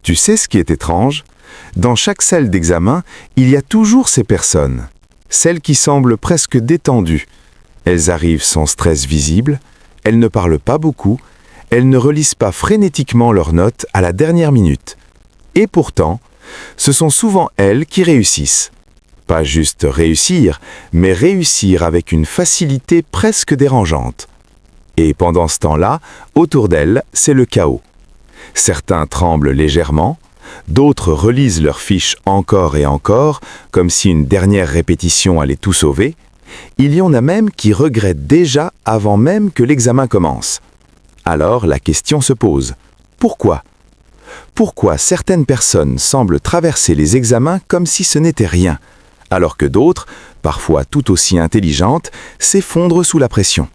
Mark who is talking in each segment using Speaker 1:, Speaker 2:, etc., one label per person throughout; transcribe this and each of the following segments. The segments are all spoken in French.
Speaker 1: Tu sais ce qui est étrange? Dans chaque salle d'examen, il y a toujours ces personnes. Celles qui semblent presque détendues. Elles arrivent sans stress visible, elles ne parlent pas beaucoup, elles ne relisent pas frénétiquement leurs notes à la dernière minute. Et pourtant, ce sont souvent elles qui réussissent. Pas juste réussir, mais réussir avec une facilité presque dérangeante. Et pendant ce temps-là, autour d'elles, c'est le chaos. Certains tremblent légèrement, d'autres relisent leurs fiches encore et encore, comme si une dernière répétition allait tout sauver. Il y en a même qui regrettent déjà avant même que l'examen commence. Alors la question se pose, pourquoi? Pourquoi certaines personnes semblent traverser les examens comme si ce n'était rien, alors que d'autres, parfois tout aussi intelligentes, s'effondrent sous la pression?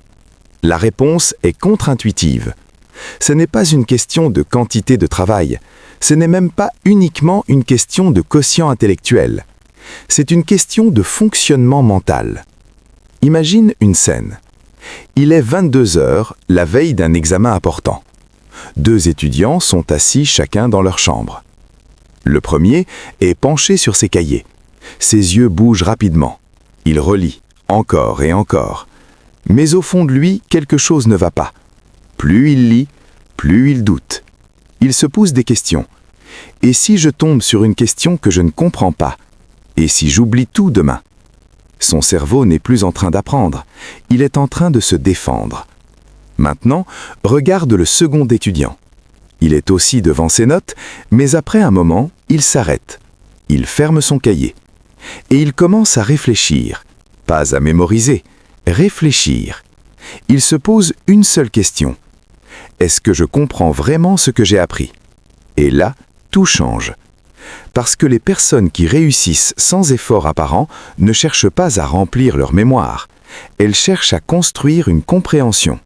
Speaker 1: La réponse est contre-intuitive. Ce n'est pas une question de quantité de travail, ce n'est même pas uniquement une question de quotient intellectuel. C'est une question de fonctionnement mental. Imagine une scène. Il est 22 heures, la veille d'un examen important. 2 étudiants sont assis chacun dans leur chambre. Le premier est penché sur ses cahiers. Ses yeux bougent rapidement. Il relit, encore et encore. Mais au fond de lui, quelque chose ne va pas. Plus il lit, plus il doute. Il se pose des questions. Et si je tombe sur une question que je ne comprends pas? Et si j'oublie tout demain? Son cerveau n'est plus en train d'apprendre, il est en train de se défendre. Maintenant, regarde le second étudiant. Il est aussi devant ses notes, mais après un moment, il s'arrête. Il ferme son cahier. Et il commence à réfléchir, pas à mémoriser, réfléchir. Il se pose une seule question. Est-ce que je comprends vraiment ce que j'ai appris? Et là, tout change. Parce que les personnes qui réussissent sans effort apparent ne cherchent pas à remplir leur mémoire. Elles cherchent à construire une compréhension.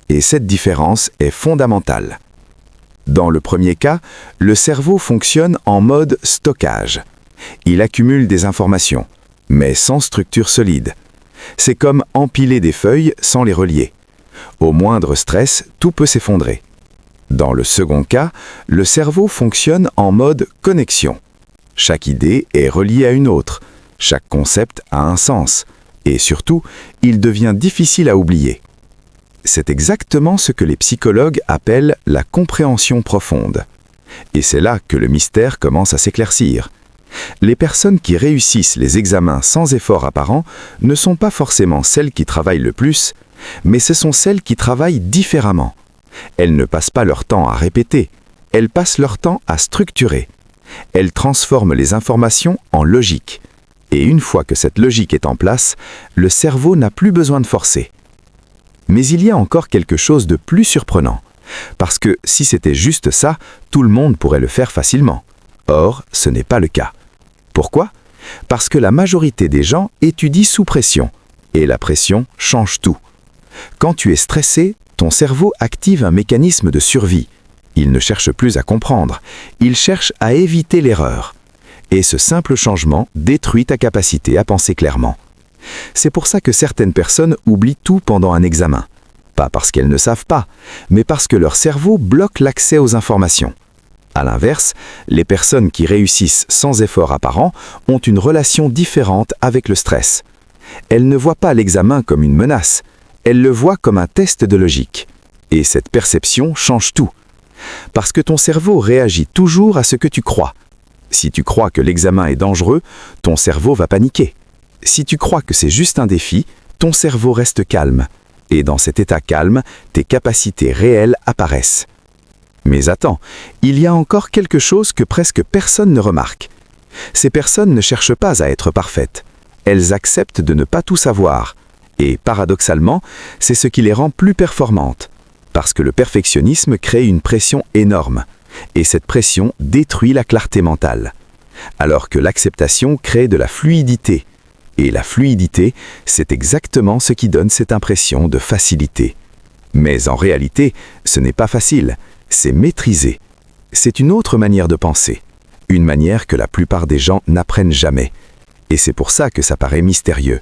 Speaker 1: Et cette différence est fondamentale. Dans le premier cas, le cerveau fonctionne en mode stockage. Il accumule des informations, mais sans structure solide. C'est comme empiler des feuilles sans les relier. Au moindre stress, tout peut s'effondrer. Dans le second cas, le cerveau fonctionne en mode connexion. Chaque idée est reliée à une autre, chaque concept a un sens, et surtout, il devient difficile à oublier. C'est exactement ce que les psychologues appellent la compréhension profonde. Et c'est là que le mystère commence à s'éclaircir. Les personnes qui réussissent les examens sans effort apparent ne sont pas forcément celles qui travaillent le plus, mais ce sont celles qui travaillent différemment. Elles ne passent pas leur temps à répéter, elles passent leur temps à structurer. Elles transforment les informations en logique. Et une fois que cette logique est en place, le cerveau n'a plus besoin de forcer. Mais il y a encore quelque chose de plus surprenant. Parce que si c'était juste ça, tout le monde pourrait le faire facilement. Or, ce n'est pas le cas. Pourquoi? Parce que la majorité des gens étudient sous pression. Et la pression change tout. Quand tu es stressé, ton cerveau active un mécanisme de survie. Il ne cherche plus à comprendre, il cherche à éviter l'erreur. Et ce simple changement détruit ta capacité à penser clairement. C'est pour ça que certaines personnes oublient tout pendant un examen. Pas parce qu'elles ne savent pas, mais parce que leur cerveau bloque l'accès aux informations. À l'inverse, les personnes qui réussissent sans effort apparent ont une relation différente avec le stress. Elles ne voient pas l'examen comme une menace, elles le voient comme un test de logique. Et cette perception change tout. Parce que ton cerveau réagit toujours à ce que tu crois. Si tu crois que l'examen est dangereux, ton cerveau va paniquer. Si tu crois que c'est juste un défi, ton cerveau reste calme. Et dans cet état calme, tes capacités réelles apparaissent. Mais attends, il y a encore quelque chose que presque personne ne remarque. Ces personnes ne cherchent pas à être parfaites. Elles acceptent de ne pas tout savoir. Et paradoxalement, c'est ce qui les rend plus performantes. Parce que le perfectionnisme crée une pression énorme. Et cette pression détruit la clarté mentale. Alors que l'acceptation crée de la fluidité. Et la fluidité, c'est exactement ce qui donne cette impression de facilité. Mais en réalité, ce n'est pas facile, c'est maîtrisé. C'est une autre manière de penser. Une manière que la plupart des gens n'apprennent jamais. Et c'est pour ça que ça paraît mystérieux.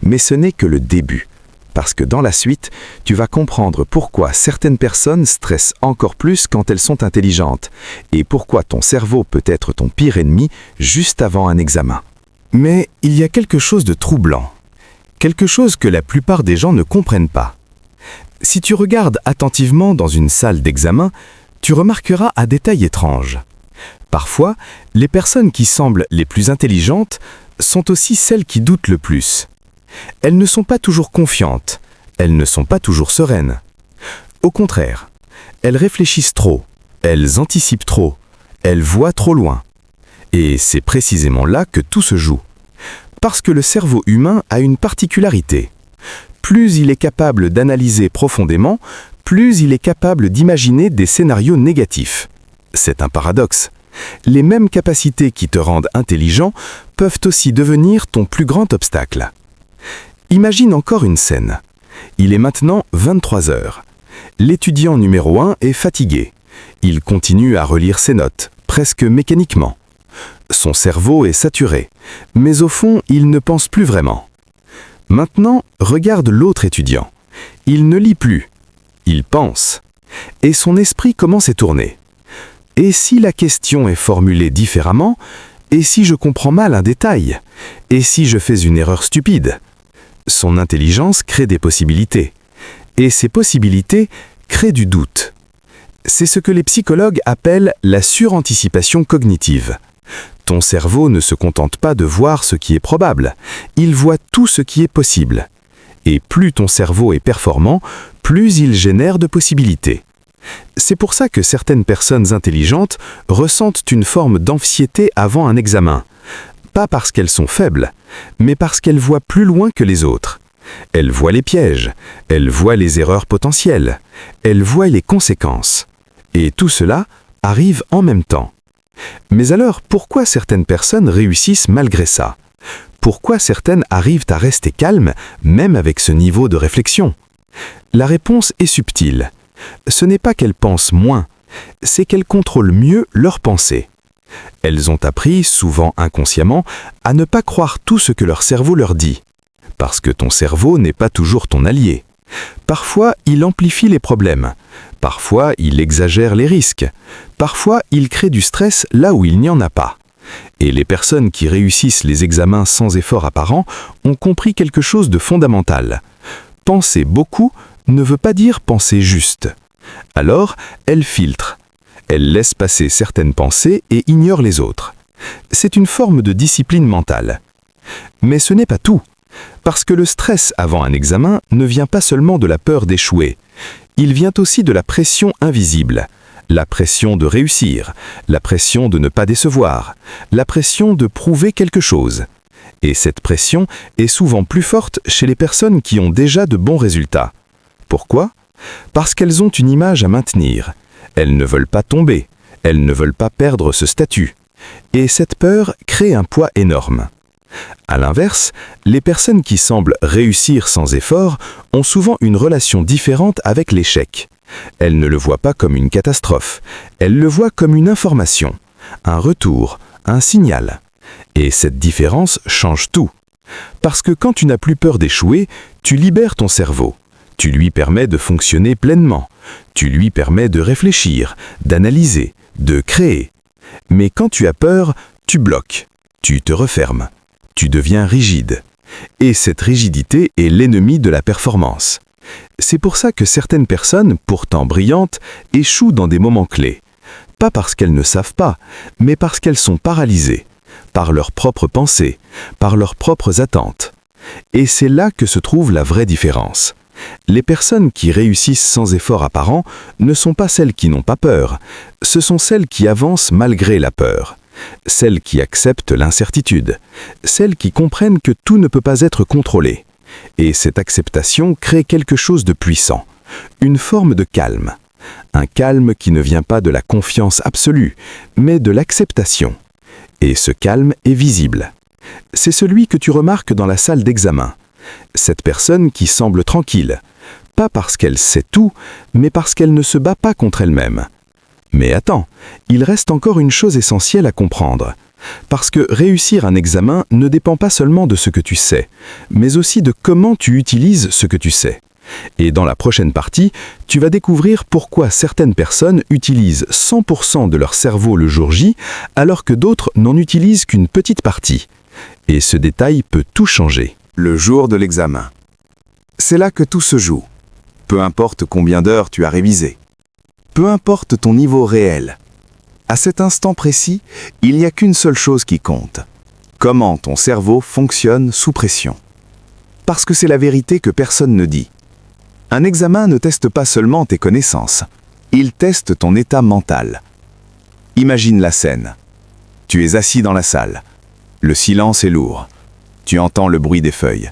Speaker 1: Mais ce n'est que le début. parce que dans la suite, tu vas comprendre pourquoi certaines personnes stressent encore plus quand elles sont intelligentes, et pourquoi ton cerveau peut être ton pire ennemi juste avant un examen. Mais il y a quelque chose de troublant, quelque chose que la plupart des gens ne comprennent pas. Si tu regardes attentivement dans une salle d'examen, tu remarqueras un détail étrange. Parfois, les personnes qui semblent les plus intelligentes sont aussi celles qui doutent le plus. Elles ne sont pas toujours confiantes, elles ne sont pas toujours sereines. Au contraire, elles réfléchissent trop, elles anticipent trop, elles voient trop loin. Et c'est précisément là que tout se joue. Parce que le cerveau humain a une particularité. Plus il est capable d'analyser profondément, plus il est capable d'imaginer des scénarios négatifs. C'est un paradoxe. Les mêmes capacités qui te rendent intelligent peuvent aussi devenir ton plus grand obstacle. Imagine encore une scène. Il est maintenant 23 heures. L'étudiant numéro 1 est fatigué. Il continue à relire ses notes, presque mécaniquement. Son cerveau est saturé, mais au fond, il ne pense plus vraiment. Maintenant, regarde l'autre étudiant. Il ne lit plus. Il pense. Et son esprit commence à tourner. Et si la question est formulée différemment? Et si je comprends mal un détail? Et si je fais une erreur stupide? Son intelligence crée des possibilités. Et ces possibilités créent du doute. C'est ce que les psychologues appellent la suranticipation cognitive. Ton cerveau ne se contente pas de voir ce qui est probable, il voit tout ce qui est possible. Et plus ton cerveau est performant, plus il génère de possibilités. C'est pour ça que certaines personnes intelligentes ressentent une forme d'anxiété avant un examen. Pas parce qu'elles sont faibles, mais parce qu'elles voient plus loin que les autres. Elles voient les pièges, elles voient les erreurs potentielles, elles voient les conséquences. Et tout cela arrive en même temps. Mais alors, pourquoi certaines personnes réussissent malgré ça? Pourquoi certaines arrivent à rester calmes, même avec ce niveau de réflexion? La réponse est subtile. Ce n'est pas qu'elles pensent moins, c'est qu'elles contrôlent mieux leurs pensées. Elles ont appris, souvent inconsciemment, à ne pas croire tout ce que leur cerveau leur dit. Parce que ton cerveau n'est pas toujours ton allié. Parfois, il amplifie les problèmes. Parfois, il exagère les risques. Parfois, il crée du stress là où il n'y en a pas. Et les personnes qui réussissent les examens sans effort apparent ont compris quelque chose de fondamental. Penser beaucoup ne veut pas dire penser juste. Alors, elles filtrent. Elles laissent passer certaines pensées et ignorent les autres. C'est une forme de discipline mentale. Mais ce n'est pas tout. Parce que le stress avant un examen ne vient pas seulement de la peur d'échouer. Il vient aussi de la pression invisible. La pression de réussir, la pression de ne pas décevoir, la pression de prouver quelque chose. Et cette pression est souvent plus forte chez les personnes qui ont déjà de bons résultats. Pourquoi? Parce qu'elles ont une image à maintenir. Elles ne veulent pas tomber, elles ne veulent pas perdre ce statut. Et cette peur crée un poids énorme. À l'inverse, les personnes qui semblent réussir sans effort ont souvent une relation différente avec l'échec. Elles ne le voient pas comme une catastrophe, elles le voient comme une information, un retour, un signal. Et cette différence change tout. Parce que quand tu n'as plus peur d'échouer, tu libères ton cerveau. Tu lui permets de fonctionner pleinement. Tu lui permets de réfléchir, d'analyser, de créer. Mais quand tu as peur, tu bloques, tu te refermes. Tu deviens rigide. Et cette rigidité est l'ennemi de la performance. C'est pour ça que certaines personnes, pourtant brillantes, échouent dans des moments clés. Pas parce qu'elles ne savent pas, mais parce qu'elles sont paralysées, par leurs propres pensées, par leurs propres attentes. Et c'est là que se trouve la vraie différence. Les personnes qui réussissent sans effort apparent ne sont pas celles qui n'ont pas peur, ce sont celles qui avancent malgré la peur. Celles qui acceptent l'incertitude, celles qui comprennent que tout ne peut pas être contrôlé. Et cette acceptation crée quelque chose de puissant, une forme de calme. Un calme qui ne vient pas de la confiance absolue, mais de l'acceptation. Et ce calme est visible. C'est celui que tu remarques dans la salle d'examen. Cette personne qui semble tranquille, pas parce qu'elle sait tout, mais parce qu'elle ne se bat pas contre elle-même. Mais attends, il reste encore une chose essentielle à comprendre. Parce que réussir un examen ne dépend pas seulement de ce que tu sais, mais aussi de comment tu utilises ce que tu sais. Et dans la prochaine partie, tu vas découvrir pourquoi certaines personnes utilisent 100% de leur cerveau le jour J, alors que d'autres n'en utilisent qu'une petite partie. Et ce détail peut tout changer.
Speaker 2: Le jour de l'examen. C'est là que tout se joue. Peu importe combien d'heures tu as révisé. Peu importe ton niveau réel. À cet instant précis, il n'y a qu'une seule chose qui compte. Comment ton cerveau fonctionne sous pression. Parce que c'est la vérité que personne ne dit. Un examen ne teste pas seulement tes connaissances, il teste ton état mental. Imagine la scène. Tu es assis dans la salle. Le silence est lourd. Tu entends le bruit des feuilles.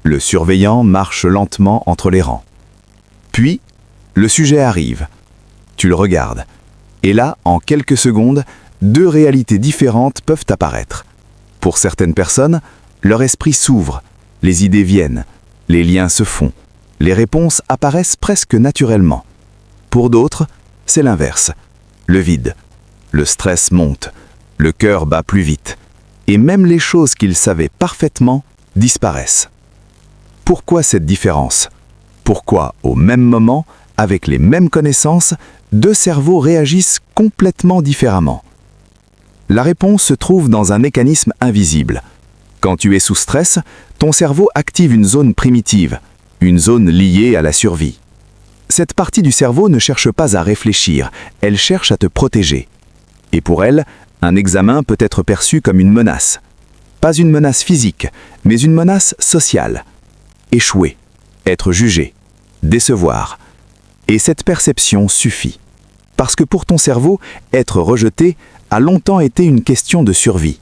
Speaker 2: Le surveillant marche lentement entre les rangs. Puis, le sujet arrive. Tu le regardes. Et là, en quelques secondes, deux réalités différentes peuvent apparaître. Pour certaines personnes, leur esprit s'ouvre, les idées viennent, les liens se font, les réponses apparaissent presque naturellement. Pour d'autres, c'est l'inverse. Le vide. Le stress monte, le cœur bat plus vite, et même les choses qu'ils savaient parfaitement disparaissent. Pourquoi cette différence? Pourquoi, au même moment, avec les mêmes connaissances, deux cerveaux réagissent complètement différemment? La réponse se trouve dans un mécanisme invisible. Quand tu es sous stress, ton cerveau active une zone primitive, une zone liée à la survie. Cette partie du cerveau ne cherche pas à réfléchir, elle cherche à te protéger. Et pour elle, un examen peut être perçu comme une menace. Pas une menace physique, mais une menace sociale. Échouer, être jugé, décevoir. Et cette perception suffit. Parce que pour ton cerveau, être rejeté a longtemps été une question de survie.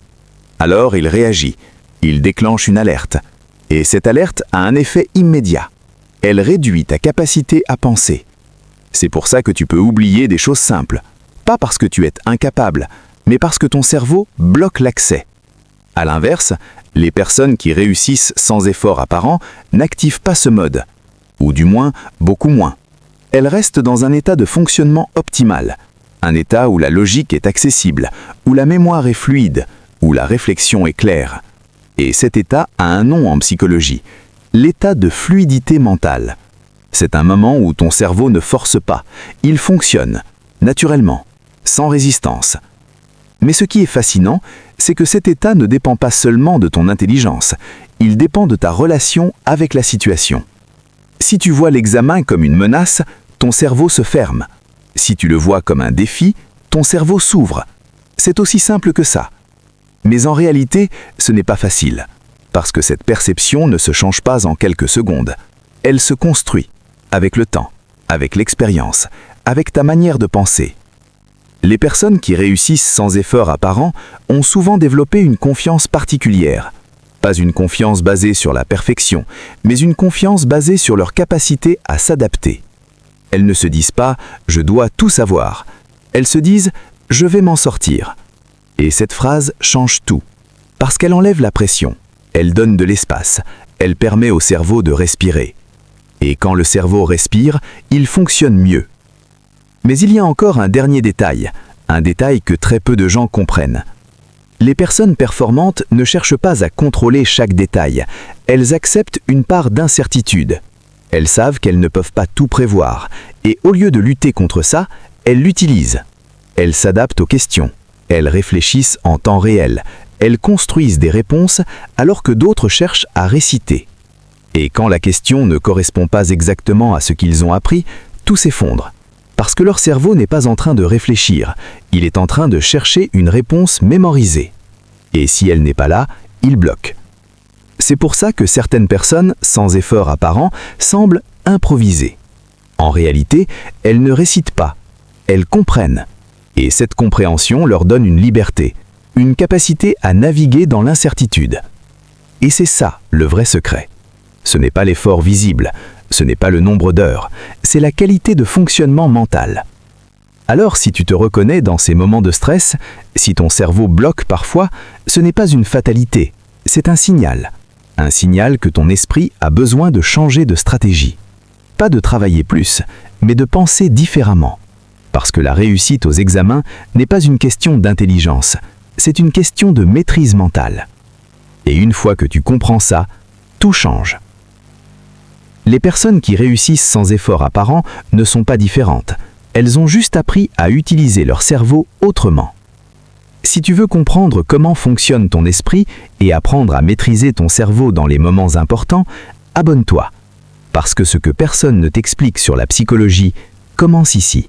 Speaker 2: Alors il réagit, il déclenche une alerte. Et cette alerte a un effet immédiat. Elle réduit ta capacité à penser. C'est pour ça que tu peux oublier des choses simples. Pas parce que tu es incapable, mais parce que ton cerveau bloque l'accès. À l'inverse, les personnes qui réussissent sans effort apparent n'activent pas ce mode. Ou du moins, beaucoup moins. Elles restent dans un état de fonctionnement optimal. Un état où la logique est accessible, où la mémoire est fluide, où la réflexion est claire. Et cet état a un nom en psychologie, l'état de fluidité mentale. C'est un moment où ton cerveau ne force pas, il fonctionne, naturellement, sans résistance. Mais ce qui est fascinant, c'est que cet état ne dépend pas seulement de ton intelligence, il dépend de ta relation avec la situation. Si tu vois l'examen comme une menace, ton cerveau se ferme. Si tu le vois comme un défi, ton cerveau s'ouvre. C'est aussi simple que ça. Mais en réalité, ce n'est pas facile, parce que cette perception ne se change pas en quelques secondes. Elle se construit, avec le temps, avec l'expérience, avec ta manière de penser. Les personnes qui réussissent sans effort apparent ont souvent développé une confiance particulière. Pas une confiance basée sur la perfection, mais une confiance basée sur leur capacité à s'adapter. Elles ne se disent pas « je dois tout savoir ». Elles se disent « je vais m'en sortir ». Et cette phrase change tout, parce qu'elle enlève la pression, elle donne de l'espace, elle permet au cerveau de respirer. Et quand le cerveau respire, il fonctionne mieux. Mais il y a encore un dernier détail, un détail que très peu de gens comprennent. Les personnes performantes ne cherchent pas à contrôler chaque détail, elles acceptent une part d'incertitude. Elles savent qu'elles ne peuvent pas tout prévoir, et au lieu de lutter contre ça, elles l'utilisent. Elles s'adaptent aux questions. Elles réfléchissent en temps réel, elles construisent des réponses alors que d'autres cherchent à réciter. Et quand la question ne correspond pas exactement à ce qu'ils ont appris, tout s'effondre. Parce que leur cerveau n'est pas en train de réfléchir, il est en train de chercher une réponse mémorisée. Et si elle n'est pas là, il bloque. C'est pour ça que certaines personnes, sans effort apparent, semblent improviser. En réalité, elles ne récitent pas, elles comprennent. Et cette compréhension leur donne une liberté, une capacité à naviguer dans l'incertitude. Et c'est ça, le vrai secret. Ce n'est pas l'effort visible, ce n'est pas le nombre d'heures, c'est la qualité de fonctionnement mental. Alors si tu te reconnais dans ces moments de stress, si ton cerveau bloque parfois, ce n'est pas une fatalité, c'est un signal. Un signal que ton esprit a besoin de changer de stratégie. Pas de travailler plus, mais de penser différemment. Parce que la réussite aux examens n'est pas une question d'intelligence,
Speaker 3: c'est une question de maîtrise mentale. Et une fois que tu comprends ça, tout change. Les personnes qui réussissent sans effort apparent ne sont pas différentes. Elles ont juste appris à utiliser leur cerveau autrement. Si tu veux comprendre comment fonctionne ton esprit et apprendre à maîtriser ton cerveau dans les moments importants, abonne-toi. Parce que ce que personne ne t'explique sur la psychologie commence ici.